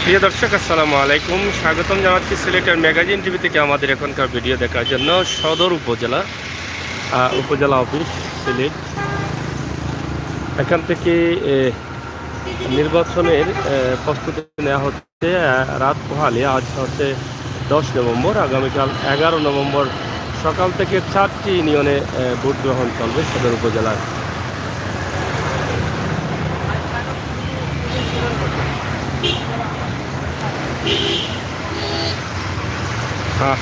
প্রিয় দর্শক আসসালামু আলাইকুম, স্বাগতম জানাচ্ছি সিলেটের ম্যাগাজিন টিভি থেকে আমাদের এখনকার ভিডিও দেখার জন্য। সদর উপজেলা অফিস সিলেট, এখান থেকে নির্বাচনের প্রস্তুতি নেওয়া হচ্ছে। রাত পোহালে আজ হচ্ছে 10 নভেম্বর, আগামীকাল 11 নভেম্বর সকাল থেকে 4টি ইউনিয়নে ভোট গ্রহণ চলবে সদর উপজেলার।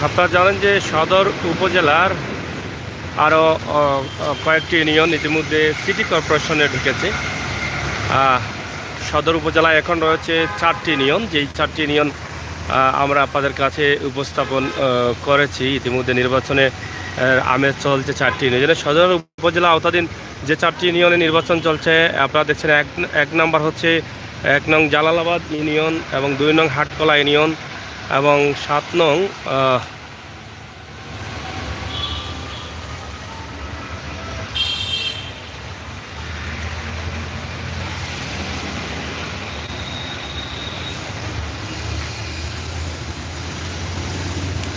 আপনারা জানেন যে সদর উপজেলার আরও কয়েকটি ইউনিয়ন ইতিমধ্যে সিটি কর্পোরেশনে ঢুকেছে। সদর উপজেলায় এখন রয়েছে 4টি ইউনিয়ন, যেই 4টি ইউনিয়ন আমরা আপনাদের কাছে উপস্থাপন করেছি। ইতিমধ্যে নির্বাচনে আমেজ চলছে 4টি ইউনিয়নে। সদর উপজেলা আওতাধীন যে 4টি ইউনিয়নে নির্বাচন চলছে আপনারা দেখছেন, এক নম্বর হচ্ছে 1 নং জালালাবাদ ইউনিয়ন এবং 2 নং হাটকলা ইউনিয়ন এবং 7 নং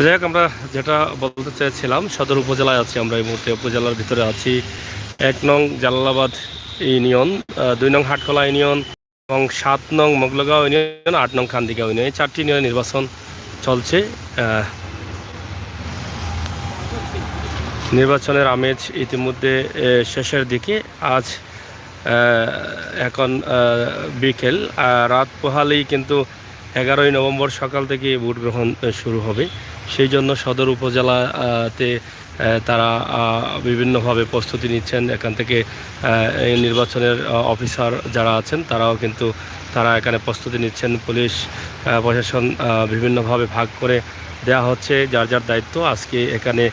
যাই হোক, আমরা যেটা বলতে চেয়েছিলাম, সদর উপজেলায় আছি আমরা এই মুহূর্তে। উপজেলার ভিতরে আছি 1 নং জালালাবাদ ইউনিয়ন, 2 নং হাটকলা ইউনিয়ন এবং 7 নং মোগলগাঁও ইউনিয়ন, 8 নং খান্দিগাঁও ইউনিয়ন। এই 4টি ইউনিয়নে নির্বাচন চলছে। নির্বাচনের আমেজ ইতিমধ্যে শেষের দিকে। আজ এখন বিকেল, রাত পোহালেই কিন্তু 11ই নভেম্বর সকাল থেকে ভোট গ্রহণ শুরু হবে। সেই জন্য সদর উপজেলাতে তারা বিভিন্নভাবে প্রস্তুতি নিচ্ছেন। এখান থেকে এই নির্বাচনের অফিসার যারা আছেন তারা এখানে প্রস্তুতি নিচ্ছেন। পুলিশ প্রশাসন বিভিন্নভাবে ভাগ করে দেওয়া হচ্ছে যার যার দায়িত্ব। আজকে এখানে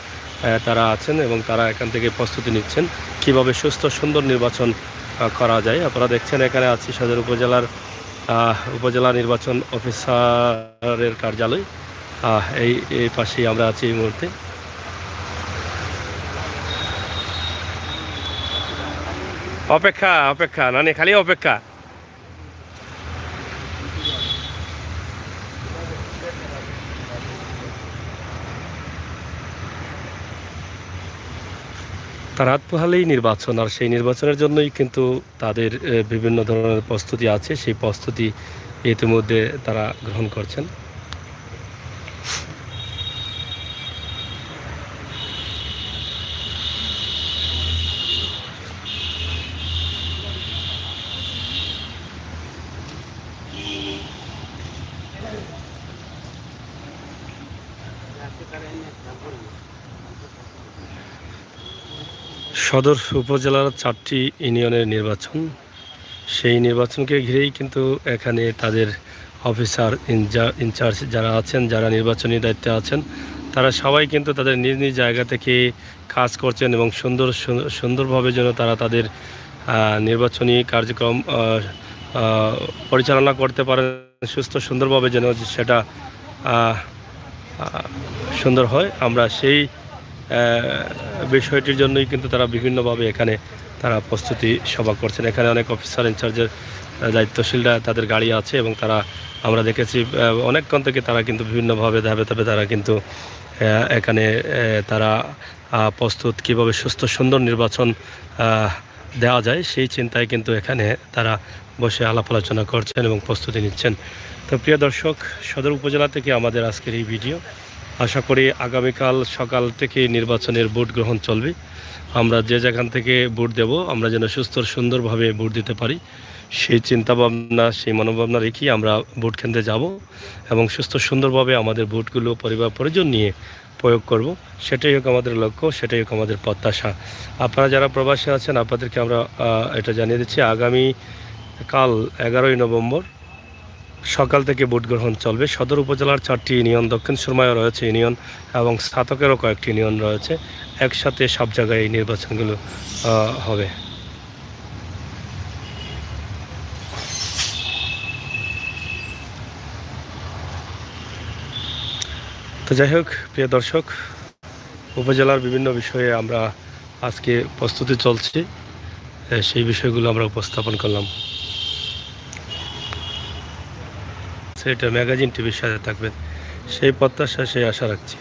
তারা আছেন এবং তারা এখান থেকে প্রস্তুতি নিচ্ছেন কিভাবে সুস্থ সুন্দর নির্বাচন করা যায়। আপনারা দেখছেন এখানে আছি সদর উপজেলা নির্বাচন অফিসারের কার্যালয়। এই পাশেই আমরা আছি এই মুহূর্তে। অপেক্ষা নানি, খালি অপেক্ষা। রাত পোহালেই নির্বাচন, আর সেই নির্বাচনের জন্যই কিন্তু তাদের বিভিন্ন ধরনের প্রস্তুতি আছে। সেই প্রস্তুতি ইতিমধ্যে তারা গ্রহণ করছেন। সদর উপজেলার 4টি ইউনিয়নের নির্বাচন, সেই নির্বাচনকে ঘিরেই কিন্তু এখানে তাদের অফিসার ইনচার্জ যারা আছেন, যারা নির্বাচনী দায়িত্বে আছেন, তারা সবাই কিন্তু তাদের নিজ নিজ জায়গা থেকে কাজ করছেন এবং সুন্দরভাবে যেন তারা তাদের নির্বাচনী কার্যক্রম পরিচালনা করতে পারেন সুস্থ সুন্দরভাবে, যেন সেটা সুন্দর হয়। আমরা সেই বিষয়টির জন্যই কিন্তু তারা বিভিন্নভাবে এখানে তারা প্রস্তুতি সভা করছেন। এখানে অনেক অফিসার ইনচার্জের দায়িত্বশীলরা তাদের গাড়ি আছে এবং আমরা দেখেছি অনেকক্ষণ থেকে তারা কিন্তু বিভিন্নভাবে ধাপে ধাপে তারা কিন্তু এখানে তারা প্রস্তুত কীভাবে সুস্থ সুন্দর নির্বাচন দেওয়া যায় সেই চিন্তায় কিন্তু এখানে তারা বসে আলাপ আলোচনা করছেন এবং প্রস্তুতি নিচ্ছেন। তো প্রিয় দর্শক, সদর উপজেলা থেকে আমাদের আজকের এই ভিডিও। আশা করি আগামীকাল সকাল থেকে নির্বাচনের ভোট গ্রহণ চলবে। আমরা যে যেখান থেকে ভোট দেব, আমরা যেন সুস্থ সুন্দরভাবে ভোট দিতে পারি, সেই চিন্তাভাবনা, সেই মনোভাবনা রেখেই আমরা ভোট কেন্দ্রে যাব এবং সুস্থ সুন্দরভাবে আমাদের ভোটগুলো পরিবার পরিজন নিয়ে প্রয়োগ করব। সেটাই হোক আমাদের লক্ষ্য, সেটাই হোক আমাদের প্রত্যাশা। আপনারা যারা প্রবাসী আছেন আপনাদেরকে আমরা এটা জানিয়ে দিচ্ছি, আগামীকাল 11ই নভেম্বর সকাল থেকে ভোট গ্রহণ চলবে। সদর উপজেলার 4টি ইউনিয়ন, দক্ষিণ সুরমায়ও রয়েছে ইউনিয়ন এবং স্নাতকেরও কয়েকটি ইউনিয়ন রয়েছে। একসাথে সব জায়গায় এই নির্বাচনগুলো হবে। তো যাই হোক প্রিয় দর্শক, উপজেলার বিভিন্ন বিষয়ে আমরা আজকে প্রস্তুতি চলছে, সেই বিষয়গুলো আমরা উপস্থাপন করলাম। এটা ম্যাগাজিন টিভির সাথে থাকবেন সেই প্রত্যাশা সেই আশা রাখছি।